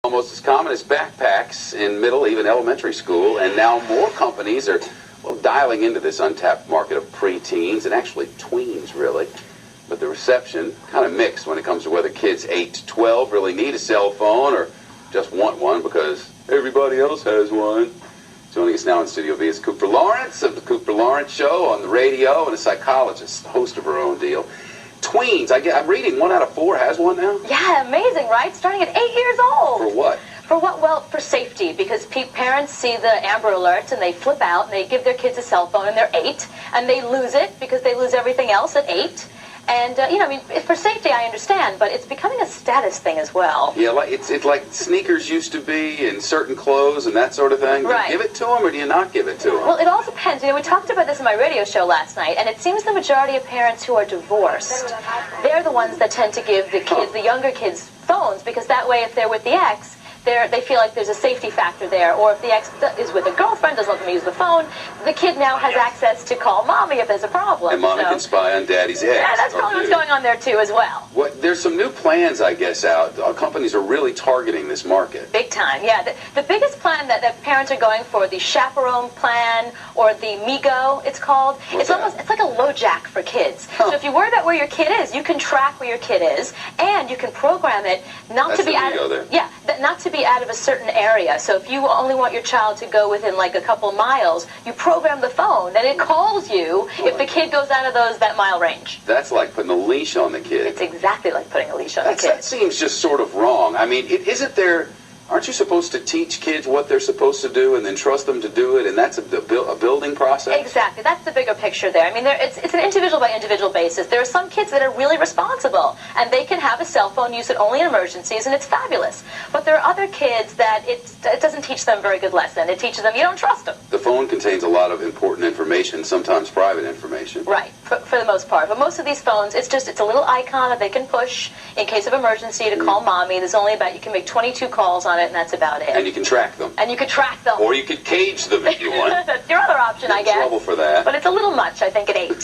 Almost as common as backpacks in middle, even elementary school, and now more companies are, well, dialing into this untapped market of preteens and actually tweens, really. But the reception kind of mixed when it comes to whether kids 8 to 12 really need a cell phone or just want one because everybody else has one. Joining us now in Studio V is Cooper Lawrence of the Cooper Lawrence Show on the radio and a psychologist, host of her own deal. Tweens, I'm reading 1 out of 4 has one now? Yeah, amazing, right? Starting at 8 years old. For what? For what? Well, for safety, because parents see the Amber Alerts and they flip out and they give their kids a cell phone and they're 8 and they lose it because they lose everything else at 8. And, I mean, for safety, I understand, but it's becoming a status thing as well. Yeah, like it's like sneakers used to be in certain clothes and that sort of thing. Right. Do you give it to them or do you not give it to them? Well, it all depends. We talked about this in my radio show last night, and it seems the majority of parents who are divorced, they're the ones that tend to give the kids, the younger kids, phones, because that way if they're with the ex, they feel like there's a safety factor there. Or if the ex is with a girlfriend, doesn't let them use the phone, the kid now has access to call mommy if there's a problem. And mommy can spy on daddy's ex. Yeah, that's probably what's going on there too as well. There's some new plans, I guess, out. Companies are really targeting this market. Big time, yeah. The biggest plan that parents are going for, the chaperone plan or the Migo, it's called. It's like a LoJack for kids. So if you worry about where your kid is, you can track where your kid is, and you can program it not to be out of a certain area. So if you only want your child to go within like a couple miles, you program the phone and it calls you if the kid goes out of that mile range. That's like putting a leash on the kid. It's exactly like putting a leash on the kid. That seems just sort of wrong. I mean, aren't you supposed to teach kids what they're supposed to do and then trust them to do it, and that's a building process? Exactly. That's the bigger picture there. I mean, it's an individual by individual basis. There are some kids that are really responsible, and they can have a cell phone, use it only in emergencies, and it's fabulous. But there are other kids that it doesn't teach them a very good lesson. It teaches them you don't trust them. The phone contains a lot of important information, sometimes private information. Right, for the most part. But most of these phones, it's a little icon that they can push in case of emergency to call mommy. There's only you can make 22 calls on it, and that's about it. And you can track them. And you can track them. Or you could cage them if you want. That's your other option, I guess. Trouble for that. But it's a little much, I think, at 8.